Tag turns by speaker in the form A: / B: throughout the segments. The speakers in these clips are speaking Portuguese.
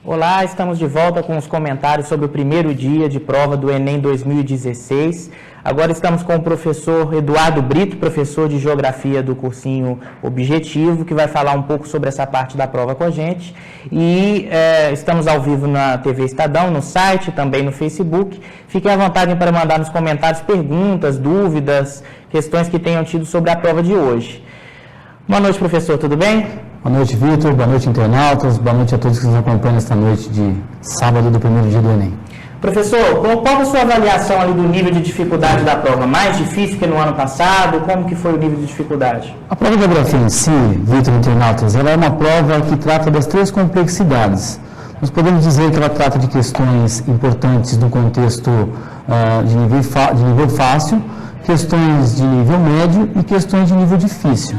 A: Olá, estamos de volta com os comentários sobre o primeiro dia de prova do Enem 2016. Agora estamos com o professor Eduardo Brito, professor de Geografia do cursinho Objetivo, que vai falar um pouco sobre essa parte da prova com a gente. E estamos ao vivo na TV Estadão, no site, também no Facebook. Fiquem à vontade para mandar nos comentários perguntas, dúvidas, questões que tenham tido sobre a prova de hoje. Boa noite, professor, tudo bem?
B: Boa noite, Vitor. Boa noite, internautas. Boa noite a todos que nos acompanham esta noite de sábado do primeiro dia do Enem.
A: Professor, qual a sua avaliação ali do nível de dificuldade da prova? Mais difícil que no ano passado? Como que foi o nível de dificuldade?
B: A prova de geografia em si, Vitor, internautas, ela é uma prova que trata das três complexidades. Nós podemos dizer que ela trata de questões importantes no contexto de nível fácil, questões de nível médio e questões de nível difícil.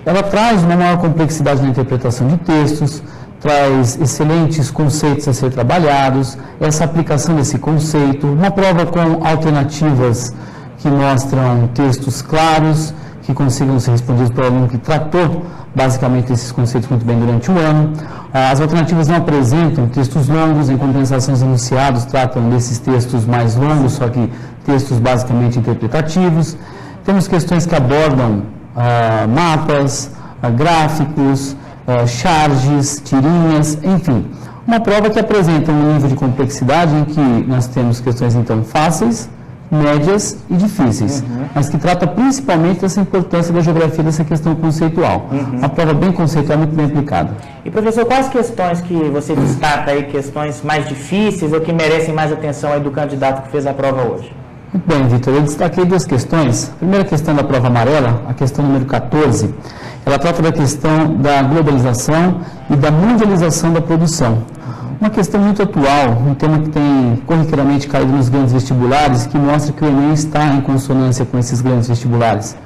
B: Ela traz uma maior complexidade na interpretação de textos, traz excelentes conceitos a ser trabalhados, essa aplicação desse conceito, uma prova com alternativas que mostram textos claros, que consigam ser respondidos pelo aluno que tratou basicamente esses conceitos muito bem durante o ano. As alternativas não apresentam textos longos, em compensação os enunciados tratam desses textos mais longos, só que textos basicamente interpretativos. Temos questões que abordam mapas, gráficos, charges, tirinhas, enfim. Uma prova que apresenta um nível de complexidade em que nós temos questões então fáceis, médias e difíceis, mas que trata principalmente dessa importância da geografia, dessa questão conceitual. Uma prova bem conceitual, muito bem aplicada.
A: E professor, quais questões que você destaca aí, questões mais difíceis ou que merecem mais atenção aí do candidato que fez a prova hoje?
B: Muito bem, Vitor, eu destaquei duas questões. A primeira questão da prova amarela, a questão número 14, ela trata da questão da globalização e da mundialização da produção. Uma questão muito atual, um tema que tem corriqueiramente caído nos grandes vestibulares, que mostra que o Enem está em consonância com esses grandes vestibulares.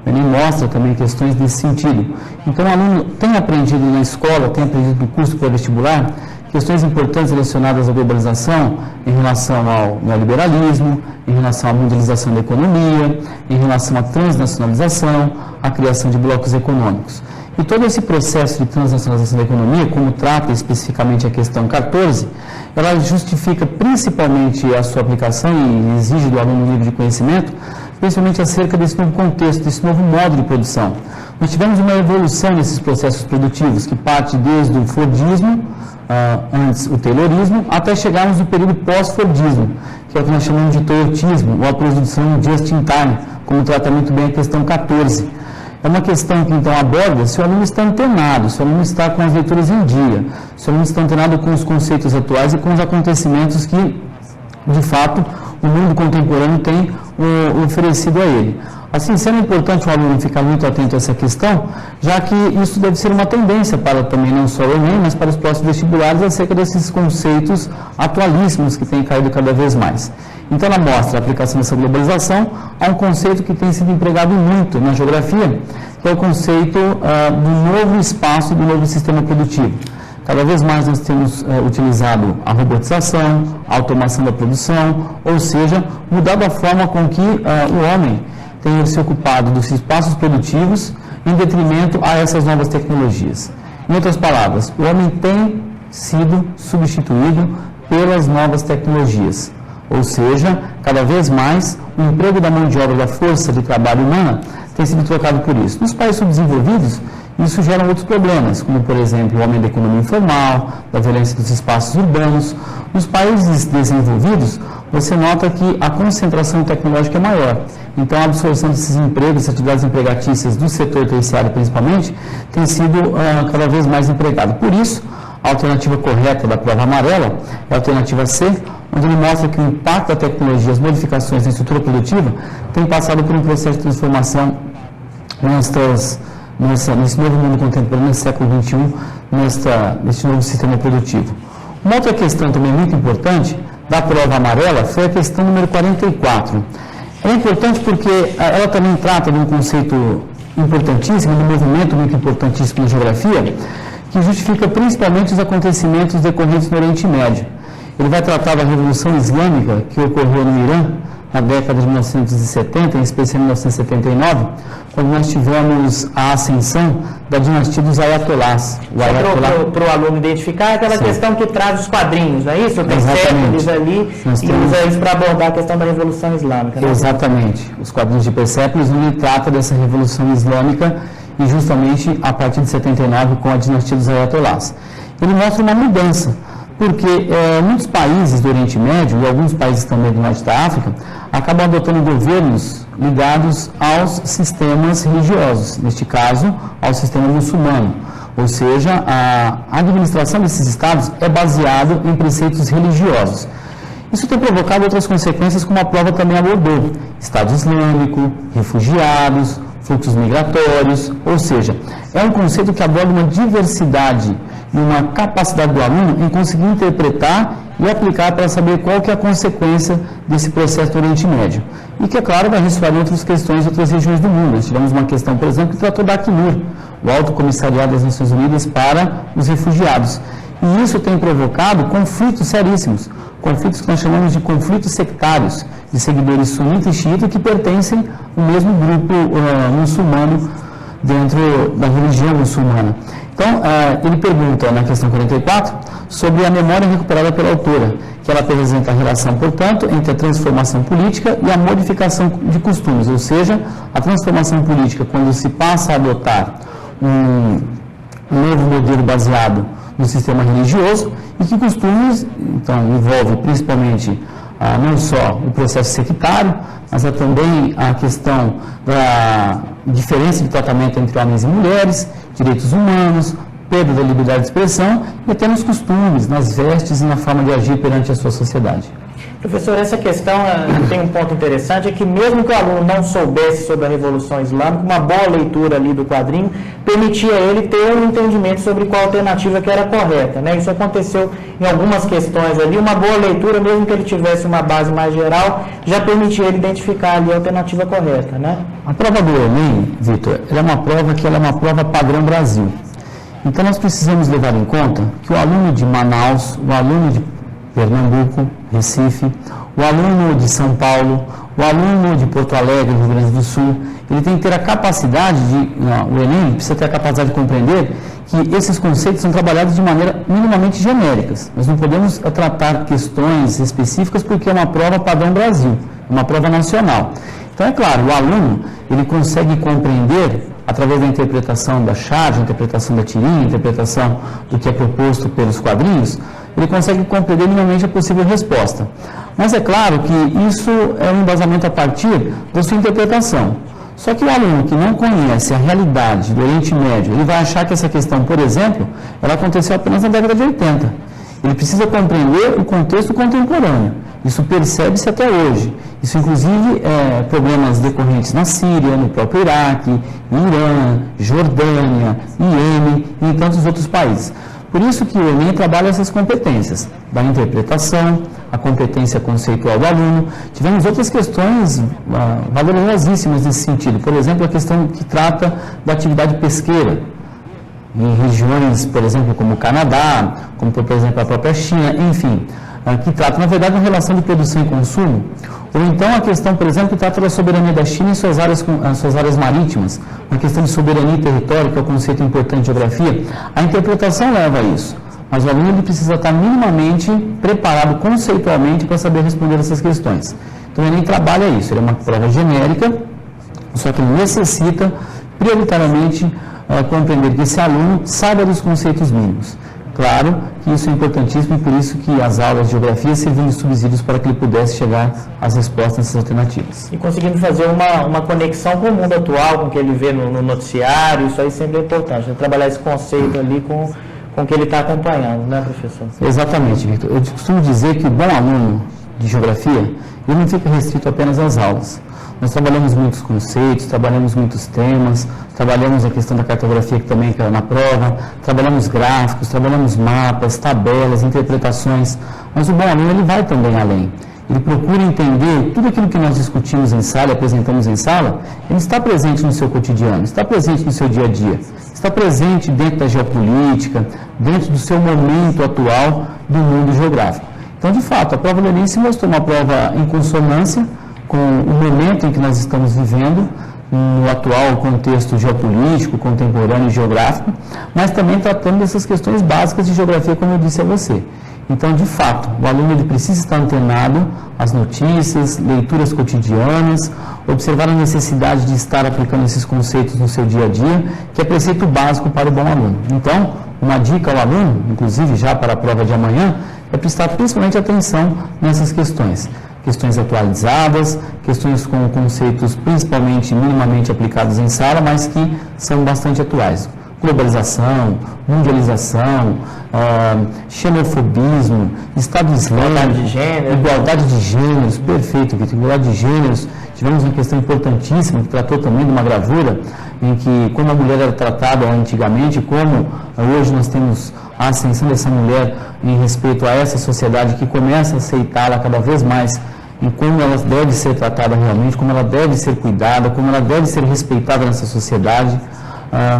B: O Enem mostra também questões nesse sentido. Então, o aluno tem aprendido na escola, tem aprendido no curso pré-vestibular, questões importantes relacionadas à globalização em relação ao neoliberalismo, em relação à mundialização da economia, em relação à transnacionalização, à criação de blocos econômicos. E todo esse processo de transnacionalização da economia, como trata especificamente a questão 14, ela justifica principalmente a sua aplicação e exige do aluno um nível de conhecimento, principalmente acerca desse novo contexto, desse novo modo de produção. Nós tivemos uma evolução nesses processos produtivos, que parte desde o Fordismo, antes o Taylorismo, até chegarmos no período pós-Fordismo, que é o que nós chamamos de Toyotismo, ou a produção just in time, como trata muito bem a questão 14. É uma questão que então aborda se o aluno está antenado, se o aluno está com as leituras em dia, se o aluno está antenado com os conceitos atuais e com os acontecimentos que, de fato, o mundo contemporâneo tem oferecido a ele. Assim, sendo importante o aluno ficar muito atento a essa questão, já que isso deve ser uma tendência para também não só o Enem, mas para os próximos vestibulares acerca desses conceitos atualíssimos que têm caído cada vez mais. Então, ela mostra a aplicação dessa globalização a um conceito que tem sido empregado muito na geografia, que é o conceito do novo espaço, do novo sistema produtivo. Cada vez mais nós temos utilizado a robotização, a automação da produção, ou seja, mudado a forma com que o homem tem se ocupado dos espaços produtivos em detrimento a essas novas tecnologias. Em outras palavras, o homem tem sido substituído pelas novas tecnologias, ou seja, cada vez mais o emprego da mão de obra da força de trabalho humana tem sido trocado por isso. Nos países subdesenvolvidos, isso gera outros problemas, como, por exemplo, o aumento da economia informal, da violência dos espaços urbanos. Nos países desenvolvidos, você nota que a concentração tecnológica é maior. Então, a absorção desses empregos, atividades empregatícias do setor terciário, principalmente, tem sido cada vez mais empregada. Por isso, a alternativa correta da prova amarela é a alternativa C, onde ele mostra que o impacto da tecnologia, as modificações na estrutura produtiva, tem passado por um processo de transformação nesse novo mundo contemporâneo, nesse século XXI, nesse novo sistema produtivo. Uma outra questão também muito importante da prova amarela foi a questão número 44. É importante porque ela também trata de um conceito importantíssimo, de um movimento muito importantíssimo na geografia, que justifica principalmente os acontecimentos decorrentes no Oriente Médio. Ele vai tratar da Revolução Islâmica, que ocorreu no Irã, na década de 1970, em especial em 1979, quando nós tivemos a ascensão da dinastia dos Ayatollahs.
A: Para o aluno identificar aquela questão que traz os quadrinhos, não é isso? Tem séculos ali e usa isso para abordar a questão da Revolução Islâmica. Né?
B: Exatamente. Os quadrinhos de Persépolis, onde trata dessa Revolução Islâmica e justamente a partir de 79 com a dinastia dos Ayatollahs. Ele mostra uma mudança, porque muitos países do Oriente Médio e alguns países também do Norte da África acabam adotando governos ligados aos sistemas religiosos, neste caso, ao sistema muçulmano. Ou seja, a administração desses estados é baseada em preceitos religiosos. Isso tem provocado outras consequências, como a prova também abordou: Estado Islâmico, refugiados, fluxos migratórios, ou seja, é um conceito que aborda uma diversidade e uma capacidade do aluno em conseguir interpretar e aplicar para saber qual que é a consequência desse processo do Oriente Médio. E que, é claro, vai ressoar em outras questões de outras regiões do mundo. Nós tivemos uma questão, por exemplo, que tratou da Acnur, o Alto Comissariado das Nações Unidas para os Refugiados. E isso tem provocado conflitos seríssimos, conflitos que nós chamamos de conflitos sectários, de seguidores sunitas e xiitas que pertencem ao mesmo grupo muçulmano dentro da religião muçulmana. Então, ele pergunta na questão 44 sobre a memória recuperada pela autora, que ela apresenta a relação, portanto, entre a transformação política e a modificação de costumes, ou seja, a transformação política quando se passa a adotar um novo modelo baseado no sistema religioso e que costumes, então, envolve principalmente não só o processo sectário, mas também a questão da diferença de tratamento entre homens e mulheres, direitos humanos, perda da liberdade de expressão e até nos costumes, nas vestes e na forma de agir perante a sua sociedade.
A: Professor, essa questão tem um ponto interessante, é que mesmo que o aluno não soubesse sobre a Revolução Islâmica, uma boa leitura ali do quadrinho permitia ele ter um entendimento sobre qual alternativa que era correta, né? Isso aconteceu em algumas questões ali, uma boa leitura, mesmo que ele tivesse uma base mais geral, já permitia ele identificar ali a alternativa correta, né?
B: A prova do Enem, Vitor, ela é uma prova padrão Brasil. Então nós precisamos levar em conta que o aluno de Manaus, o aluno de Pernambuco, Recife, o aluno de São Paulo, o aluno de Porto Alegre, Rio Grande do Sul, ele tem que ter a capacidade o Enem precisa ter a capacidade de compreender que esses conceitos são trabalhados de maneira minimamente genéricas. Nós não podemos tratar questões específicas porque é uma prova padrão Brasil, uma prova nacional. Então, é claro, o aluno, ele consegue compreender através da interpretação da charge, interpretação da tirinha, interpretação do que é proposto pelos quadrinhos, ele consegue compreender minimamente a possível resposta. Mas é claro que isso é um embasamento a partir da sua interpretação. Só que o aluno que não conhece a realidade do Oriente Médio, ele vai achar que essa questão, por exemplo, ela aconteceu apenas na década de 80. Ele precisa compreender o contexto contemporâneo. Isso percebe-se até hoje. Isso, inclusive, problemas decorrentes na Síria, no próprio Iraque, Irã, Jordânia, Iêmen e em tantos outros países. Por isso que o Enem trabalha essas competências, da interpretação, a competência conceitual do aluno. Tivemos outras questões valiosíssimas nesse sentido. Por exemplo, a questão que trata da atividade pesqueira, em regiões, por exemplo, como o Canadá, como, por exemplo, a própria China, enfim, que trata, na verdade, uma relação de produção e consumo, ou então a questão, por exemplo, que trata da soberania da China em suas áreas marítimas, uma questão de soberania e território, que é um conceito importante de geografia. A interpretação leva a isso, mas o aluno ele precisa estar minimamente preparado conceitualmente para saber responder essas questões. Então, ele trabalha isso, ele é uma prova genérica, só que ele necessita, prioritariamente, compreender que esse aluno saiba dos conceitos mínimos. Claro que isso é importantíssimo e por isso que as aulas de geografia serviam de subsídios para que ele pudesse chegar às respostas nessas alternativas.
A: E conseguindo fazer uma conexão com o mundo atual, com o que ele vê no noticiário, isso aí sempre é importante, né? Trabalhar esse conceito ali com o que ele está acompanhando, né, professor?
B: Exatamente, Victor. Eu costumo dizer que o bom aluno de geografia, ele não fica restrito apenas às aulas. Nós trabalhamos muitos conceitos, trabalhamos muitos temas, trabalhamos a questão da cartografia que também caiu na prova, trabalhamos gráficos, trabalhamos mapas, tabelas, interpretações, mas o bom aluno ele vai também além. Ele procura entender tudo aquilo que nós discutimos em sala, apresentamos em sala, ele está presente no seu cotidiano, está presente no seu dia a dia, está presente dentro da geopolítica, dentro do seu momento atual do mundo geográfico. Então, de fato, a prova do Enem se mostrou uma prova em consonância com o momento em que nós estamos vivendo, no atual contexto geopolítico, contemporâneo e geográfico, mas também tratando dessas questões básicas de geografia, como eu disse a você. Então, de fato, o aluno ele precisa estar antenado às notícias, leituras cotidianas, observar a necessidade de estar aplicando esses conceitos no seu dia a dia, que é preceito básico para o bom aluno. Então, uma dica ao aluno, inclusive já para a prova de amanhã, é prestar principalmente atenção nessas questões. Questões atualizadas, questões com conceitos principalmente minimamente aplicados em sala, mas que são bastante atuais. Globalização, mundialização, xenofobismo, Estado Islâmico, igualdade de gêneros, perfeito, Vitor, igualdade de gêneros. Tivemos uma questão importantíssima que tratou também de uma gravura em que como a mulher era tratada antigamente, como hoje nós temos a ascensão dessa mulher em respeito a essa sociedade que começa a aceitá-la cada vez mais em como ela deve ser tratada realmente, como ela deve ser cuidada, como ela deve ser respeitada nessa sociedade.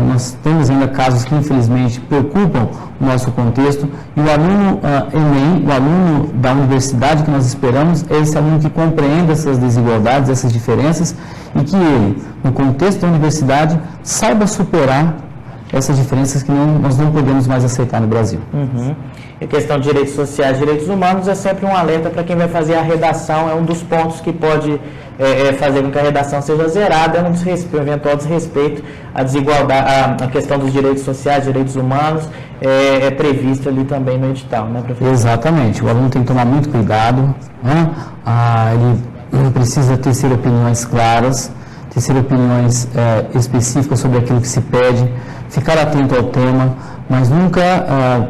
B: Nós temos ainda casos que infelizmente preocupam o nosso contexto e o aluno ENEM, o aluno da universidade que nós esperamos, é esse aluno que compreende essas desigualdades, essas diferenças e que ele, no contexto da universidade, saiba superar essas diferenças que nós não podemos mais aceitar no Brasil.
A: Uhum. A questão de direitos sociais e direitos humanos é sempre um alerta para quem vai fazer a redação, é um dos pontos que pode fazer com que a redação seja zerada, é um eventual desrespeito à desigualdade, a questão dos direitos sociais, direitos humanos, é previsto ali também no edital, né, professor?
B: Exatamente, o aluno tem que tomar muito cuidado, né? Ele precisa ter opiniões claras, ter opiniões específicas sobre aquilo que se pede, ficar atento ao tema, mas nunca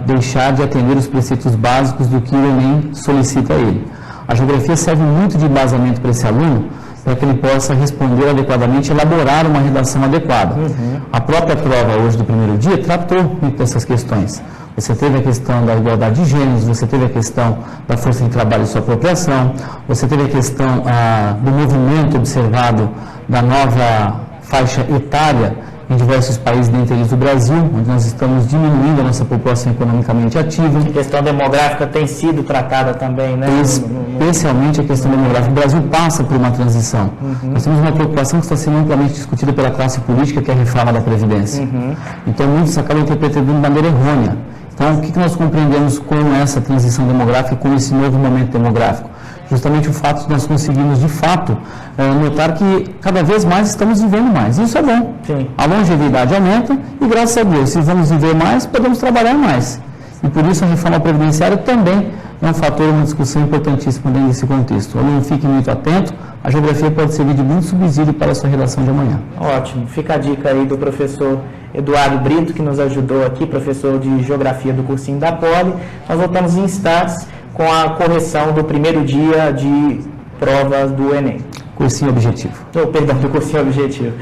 B: deixar de atender os preceitos básicos do que o Enem solicita a ele. A geografia serve muito de embasamento para esse aluno, para que ele possa responder adequadamente, elaborar uma redação adequada. Uhum. A própria prova hoje do primeiro dia tratou muito dessas questões. Você teve a questão da igualdade de gêneros, você teve a questão da força de trabalho e sua apropriação, você teve a questão do movimento observado da nova faixa etária em diversos países, dentre eles o Brasil, onde nós estamos diminuindo a nossa população economicamente ativa.
A: A questão demográfica tem sido tratada também, né?
B: Especialmente a questão demográfica. O Brasil passa por uma transição. Uhum. Nós temos uma preocupação que está sendo amplamente discutida pela classe política, que é a reforma da Previdência. Uhum. Então, muitos acabam interpretando de maneira errônea. Então, o que nós compreendemos com essa transição demográfica, com esse novo momento demográfico? Justamente o fato de nós conseguirmos, de fato, notar que cada vez mais estamos vivendo mais. Isso é bom. Sim. A longevidade aumenta e, graças a Deus, se vamos viver mais, podemos trabalhar mais. E por isso a reforma previdenciária também é um fator, uma discussão importantíssima dentro desse contexto. O aluno fique muito atento, a geografia pode servir de muito subsídio para a sua redação de amanhã.
A: Ótimo. Fica a dica aí do professor Eduardo Brito, que nos ajudou aqui, professor de Geografia do cursinho da Poli. Nós voltamos em instantes com a correção do primeiro dia de provas do Enem.
B: Cursinho objetivo.
A: Perdão, do cursinho objetivo.